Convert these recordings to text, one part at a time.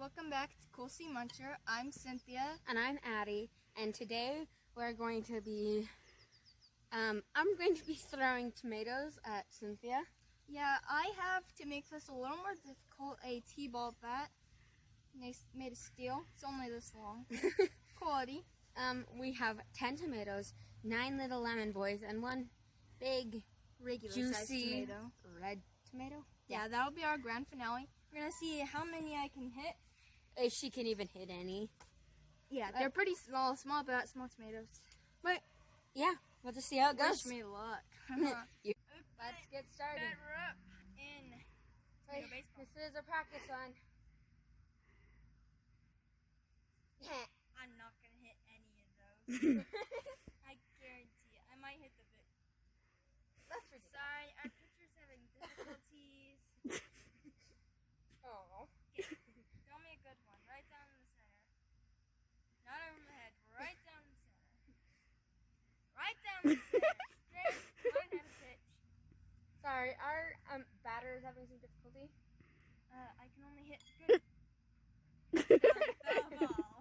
welcome back to Cool Sea Muncher. I'm Cynthia. And I'm Addie, and today we're going to be, I'm going to be throwing tomatoes at Cynthia. Yeah, I have to make this a little more difficult, a T-ball bat. Made of steel. It's only this long. Quality. We have 10 tomatoes, 9 little lemon boys, and 1 big, Regular juicy sized tomato. red tomato. Yeah, that'll be our grand finale. We're going to see how many I can hit. If she can even hit any. Yeah, they're pretty small. Small bat, small tomatoes. But, yeah, we'll just see how it goes. Wish me luck. Let's get started. We're up in tomato baseball. This is a practice one. I'm not going to hit any of those. I guarantee it. I might hit the big. That's ridiculous. Sorry, our pitcher's having difficulties. Oh. Throw me a good one. Right down in the center. Not over my head. Right down in the center. Right down the center. Straight. Learn how to pitch. Sorry, our batter is having some difficulty. I can only hit good. Foul ball.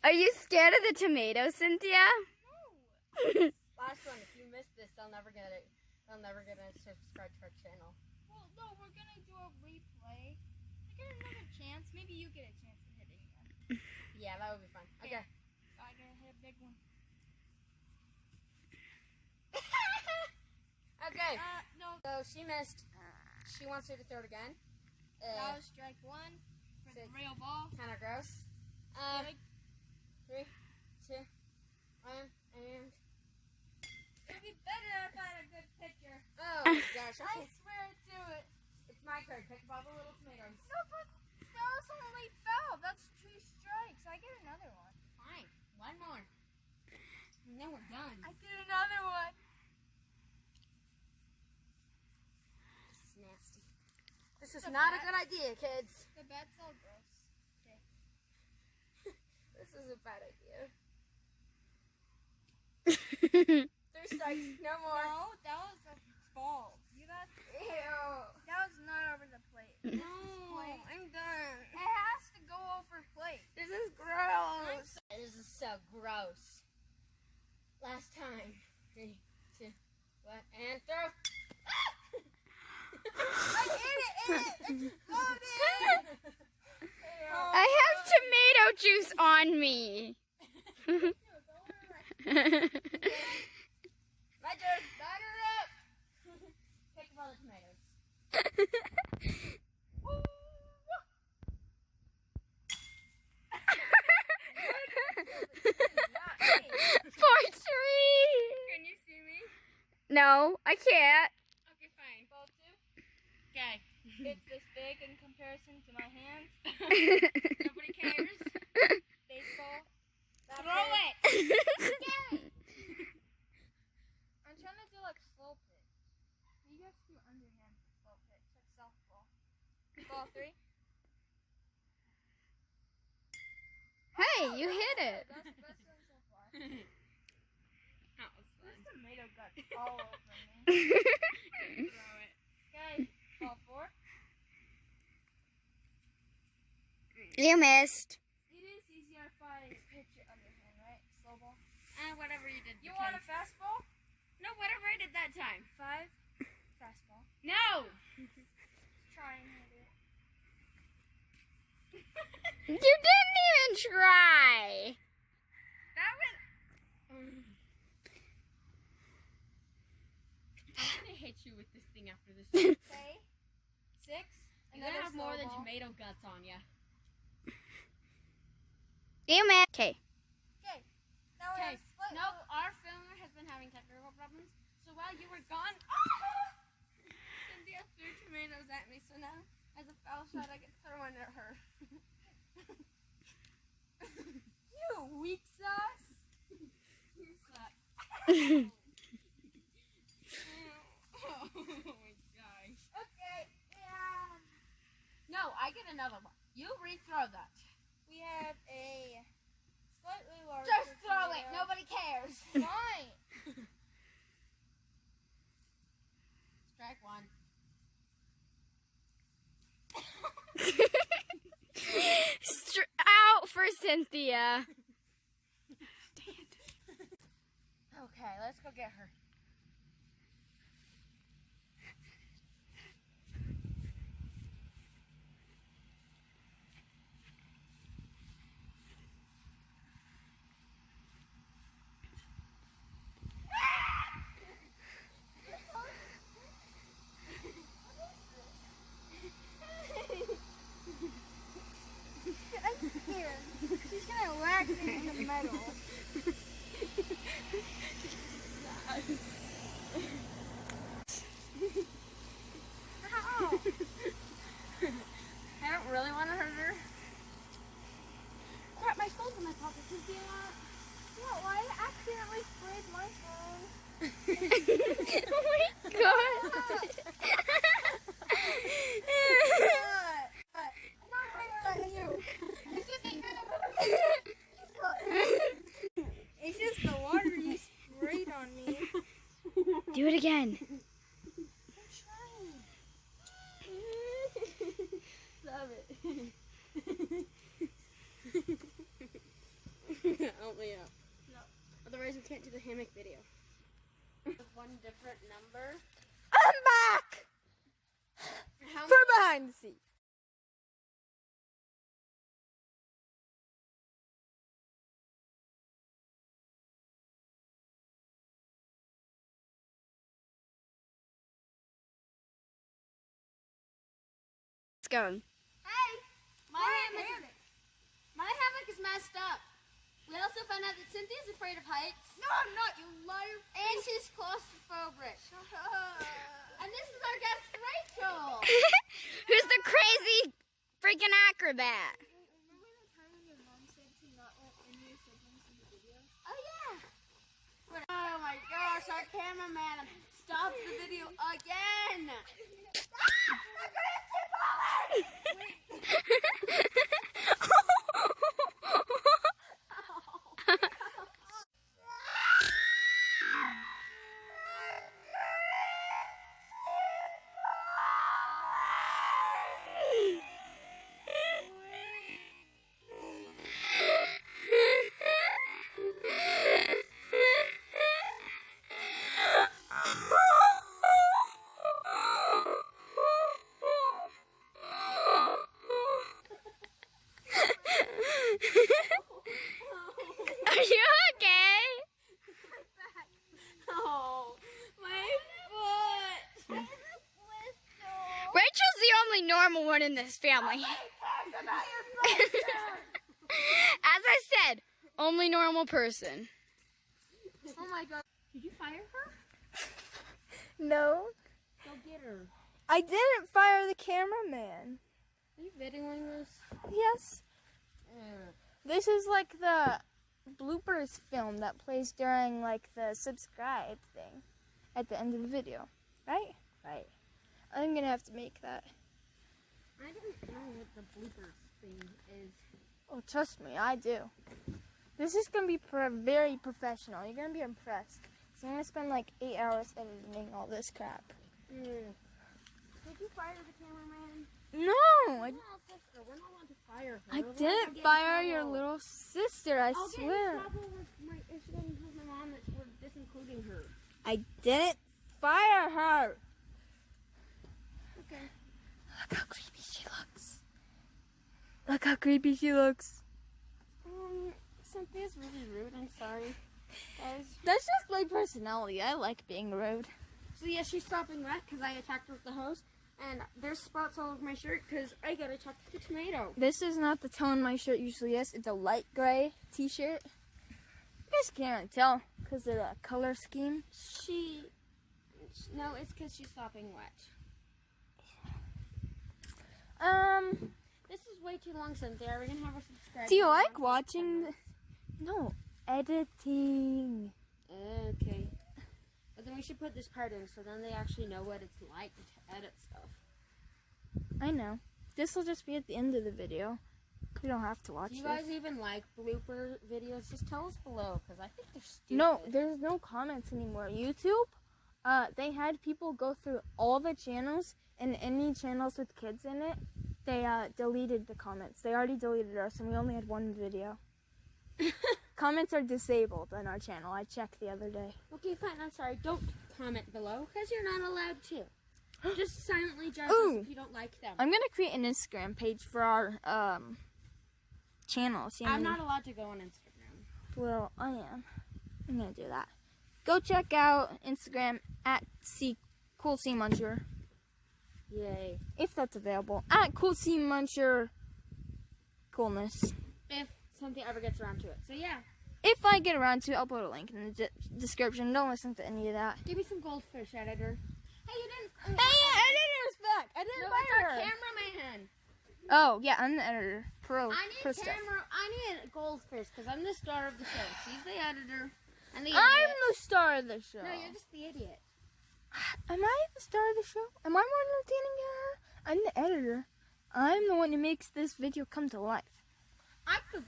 Are you scared of the tomatoes, Cynthia? No. Last one, if you miss this, they'll never get it. They'll never get a subscribe to our channel. Well, no, we're gonna do a replay. I get another chance. Maybe you get a chance at hitting one. Yeah, that would be fun. Okay. I gotta hit a big one. Okay. No. So she missed. She wants you to throw it again. That was strike one for the real ball. Kind of gross. 3, 2, 1, and. It'd be better if I had a good pitcher. Oh my gosh. I Okay. swear to it. It's my turn. Pick up all the little tomatoes. No, but that was only foul. That's 2 strikes. I get another one. Fine. One more. And then we're done. I get another one. This is nasty. This is not a good idea, kids. The bat's all gross. Okay. This is a bad idea. 3 strikes. No more. No, that was a ball. You got. Ew. That was not over the plate. This is plate. I'm done. It has to go over plate. This is gross. This is so gross. Last time. 3, 2, 1, and throw. I hit it. It exploded. I have tomato juice on me. My turn. Batter up. Pick up all the tomatoes. Poor tree. Can you see me? No, I can't. Okay, fine. Ball 2. Okay. It's this big in comparison to my hand. Nobody cares. Baseball. Throw it. I'm trying to do like slow pitch. You guys do underhand slow pitch, like softball. Ball 3. Hey, you hit it. That's the best one so far. That was There's tomato guts all over me. Throw it. Okay, ball 4. You missed. It is easier if I pitch it underhand, right? Slow ball. Whatever you did. You want a fastball? No, whatever I did that time. 5. Fastball. No. Try and hit it. You didn't even try. That was. I'm gonna hit you with this thing after this. Okay. 6. You're gonna have more than tomato guts on you. You missed. Okay. Okay. Now we Okay. have split. Nope. Our filmer has been having technical problems. So while you were gone, Cynthia threw tomatoes at me. So now, as a foul shot, I get to throw one at her. You weak sauce. You suck. Oh my gosh. Okay. Yeah. No, I get another one. You rethrow that. We have a slightly larger Just throw it. tomato. Nobody cares. Fine. Strike one. Out for Cynthia. Okay, let's go get her. I'm scared. She's gonna whack me in the middle. Ow. I don't really want to hurt her. Crap, my phone's in my pocket. Cynthia. Yeah, well, I accidentally sprayed my phone. Oh my god. I'm not blaming you. It's just the water you sprayed on me. Do it again. Love it. Only up. No. Otherwise, we can't do the hammock video. One different number. I'm back How for behind the scenes. Let's go. Hey! My hammock is messed up. We also found out that Cynthia's afraid of heights. No, I'm not, you liar. And she's claustrophobic. And this is our guest, Rachel. Who's the crazy freaking acrobat? Remember the time when your mom said to not let any of your siblings in the video? Oh, yeah. Oh, my gosh, our cameraman stopped the video again. Are you okay? Oh, my foot. Rachel's the only normal one in this family. As I said, only normal person. Oh my god. Did you fire her? No, Go get her. I didn't fire the cameraman. Are you videoing this? Yes. This is like the bloopers film that plays during like the subscribe thing at the end of the video. Right? Right. I'm gonna have to make that. I don't know what the bloopers thing is. Oh, trust me, I do. This is gonna be very professional. You're gonna be impressed. So I'm gonna spend like 8 hours editing all this crap. Did you fire the cameraman? No, We're not sister. We're not allowed to fire her. I We're didn't allowed to fire get in your trouble. little sister, I I'll get in swear. trouble with my Instagram with my mom that we're disincluding her. I didn't fire her. Okay. Look how creepy she looks. Look how creepy she looks. Cynthia's really rude. I'm sorry, guys. That's just my personality. I like being rude. So yeah, she's stopping wet because I attacked her with the hose, and there's spots all over my shirt because I got attacked with the tomato. This is not the tone my shirt usually is. It's a light gray t-shirt. You guys can't tell because of the color scheme. No, it's because she's stopping wet. This is way too long, Cynthia. Are we gonna have her subscribe? Do you like watching? No, editing. Okay. But then we should put this part in so then they actually know what it's like to edit stuff. I know. This will just be at the end of the video. You don't have to watch Do you this. guys even like blooper videos? Just tell us below, because I think they're stupid. No, there's no comments anymore. YouTube, they had people go through all the channels, and any channels with kids in it, they deleted the comments. They already deleted ours, and we only had one video. Comments are disabled on our channel. I checked the other day. Okay, fine. I'm sorry. Don't comment below, because you're not allowed to. Just silently judge Ooh. us if you don't like them. I'm gonna create an Instagram page for our channel. See how I'm many- not allowed to go on Instagram. Well, I am. I'm gonna do that. Go check out Instagram at Cool C Muncher, Yay. if that's available. At Cool C Muncher Coolness. If something ever gets around to it. So, yeah. If I get around to it, I'll put a link in the description. Don't listen to any of that. Give me some goldfish, editor. Hey, you didn't... Hey, editor's back. I didn't No, fire it's our her. cameraman. Oh yeah, I'm the editor. Pro I need stuff. I need a goldfish, because I'm the star of the show. She's the editor. And the I'm idiot. the star of the show. No, you're just the idiot. Am I the star of the show? Am I more entertaining than her? I'm the editor. I'm the one who makes this video come to life. I could...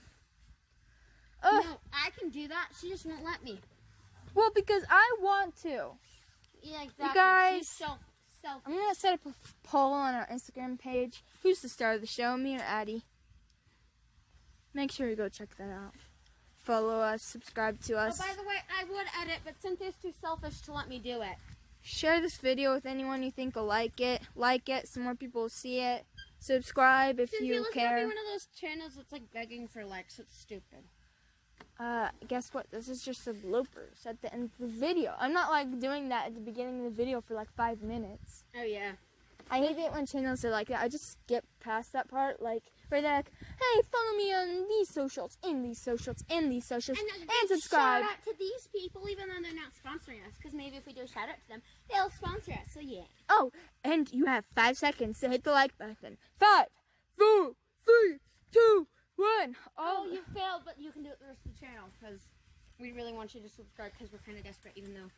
Ugh. No, I can do that. She just won't let me. Well, because I want to. Yeah, exactly. guys- She's self. I'm gonna set up a poll on our Instagram page. Who's the star of the show, me or Addie? Make sure you go check that out. Follow us, subscribe to Oh, us. by the way, I would edit, but Cynthia's too selfish to let me do it. Share this video with anyone you think will like it. Like it so more people will see it. Subscribe if Cynthia, you let's not be care. one of those channels that's like begging for likes. It's stupid. Guess what? This is just the bloopers at the end of the video. I'm not like doing that at the beginning of the video for like 5 minutes. Oh, yeah. I hate it when channels are like that. I just skip past that part. Like, where they're like, hey, follow me on these socials, and these socials, and these socials, and subscribe. Shout out to these people, even though they're not sponsoring us. Because maybe if we do a shout out to them, they'll sponsor us. So, yeah. Oh, and you have 5 seconds to hit the like button. 5, 4, 3, 2, 1. Oh, you failed, but you can do it the rest of the channel. Because we really want you to subscribe because we're kind of desperate, even though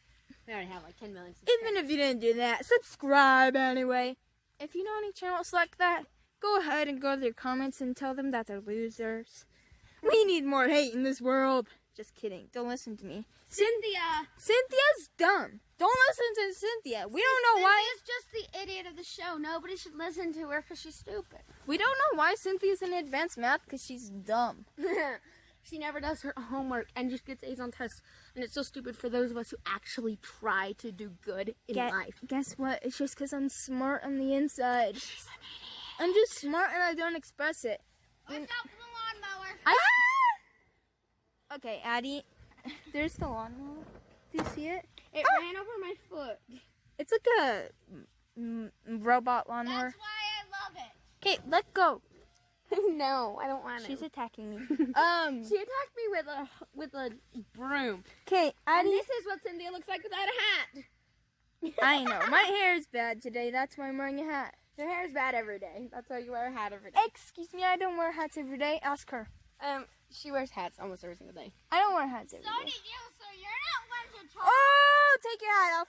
we already have like 10 million subscribers. Even if you didn't do that, subscribe anyway. If you know any channels like that, go ahead and go to their comments and tell them that they're losers. We need more hate in this world. Just kidding. Don't listen to me. Cynthia! Cynthia's dumb. Don't listen to Cynthia. We don't know why. Cynthia's just the idiot of the show. Nobody should listen to her because she's stupid. We don't know why Cynthia's in advanced math because she's dumb. She never does her homework and just gets A's on tests. And it's so stupid for those of us who actually try to do good in life. Guess what? It's just because I'm smart on the inside. I'm just smart and I don't express it. Watch out for the lawnmower. Okay, Addie, there's the lawnmower. Do you see it? It ran over my foot. It's like a robot lawnmower. That's why I love it. Okay, let go. No, I don't want She's attacking me. She attacked me with a broom. Okay, And Addie. this is what Cynthia looks like without a hat. I know. My hair is bad today. That's why I'm wearing a hat. Your hair is bad every day. That's why you wear a hat every day. Excuse me, I don't wear hats every day. Ask her. She wears hats almost every single day. I don't wear hats every day. you, so you're not one to talk. Oh, take your hat off.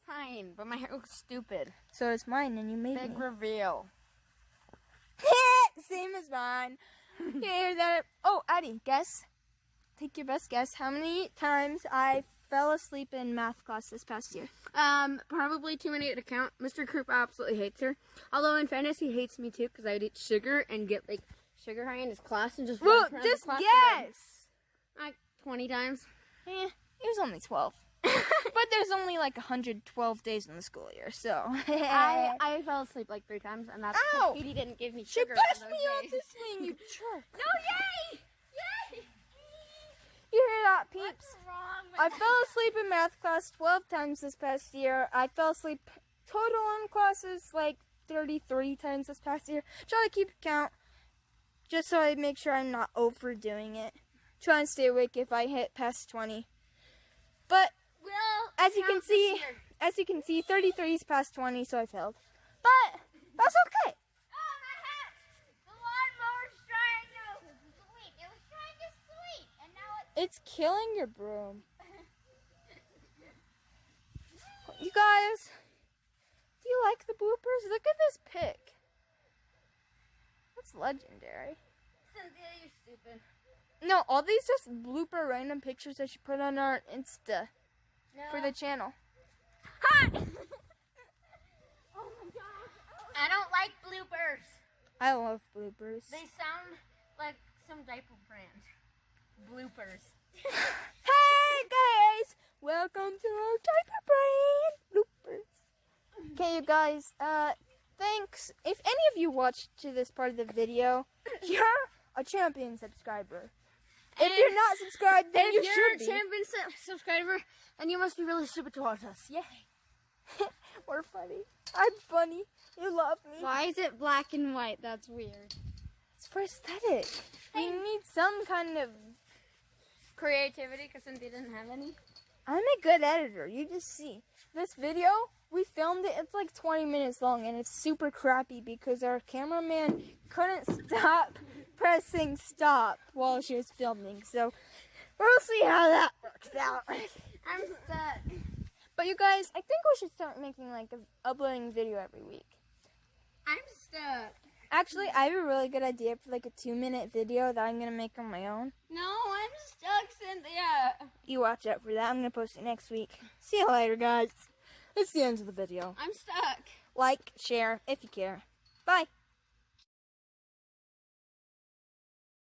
Fine, but my hair looks stupid. So it's mine, and you made Big me. reveal. Same as mine. You hear that? Oh, Addie, guess. Take your best guess. How many times I fell asleep in math class this past year? Probably too many to count. Mr. Krupa absolutely hates her. Although in fairness, he hates me too because I would eat sugar and get like sugar high in his class and just Well, run around just the class guess. like 20 times. It was only 12. But there's only like 112 days in the school year, so. I fell asleep like 3 times, and that's Ow! because Katie didn't give me She sugar. pushed on me those off days. the swing, you jerk. No, yay! Yay! You hear that, peeps? What's wrong with I fell asleep in math class 12 times this past year. I fell asleep total in classes like 33 times this past year. Try to keep count, just so I make sure I'm not overdoing it. Try and stay awake if I hit past 20. But as you can see, 33 is past 20, so I failed. But that's okay. Oh, my hat! The lawnmower's trying to sleep. It was trying to sleep, and now It's killing your broom. You guys, do you like the bloopers? Look at this pic. That's legendary. Cynthia, you're stupid. No, all these just blooper random pictures that she put on our Insta No. for the channel. Hi! Oh my gosh. I don't like bloopers. I love bloopers. They sound like some diaper brand. Bloopers. Hey guys, welcome to our diaper brand bloopers. Okay, you guys. Thanks. If any of you watched to this part of the video, you're a champion subscriber. If you're not subscribed, then you If should be. you're a champion subscriber, then you must be really stupid to watch us. Yay. We're funny. I'm funny. You love me. Why is it black and white? That's weird. It's for aesthetic. We need some kind of. Creativity, because Cynthia doesn't have any. I'm a good editor. You just see. This video, we filmed it. It's like 20 minutes long, and it's super crappy because our cameraman couldn't stop pressing stop while she was filming. So we'll see how that works out. I'm stuck. But you guys, I think we should start making like uploading video every week. I'm stuck. Actually, I have a really good idea for like a 2-minute video that I'm gonna make on my own. No, I'm stuck, Cynthia. You watch out for that. I'm gonna post it next week. See you later, guys. It's the end of the video. I'm stuck. Like, share if you care. Bye.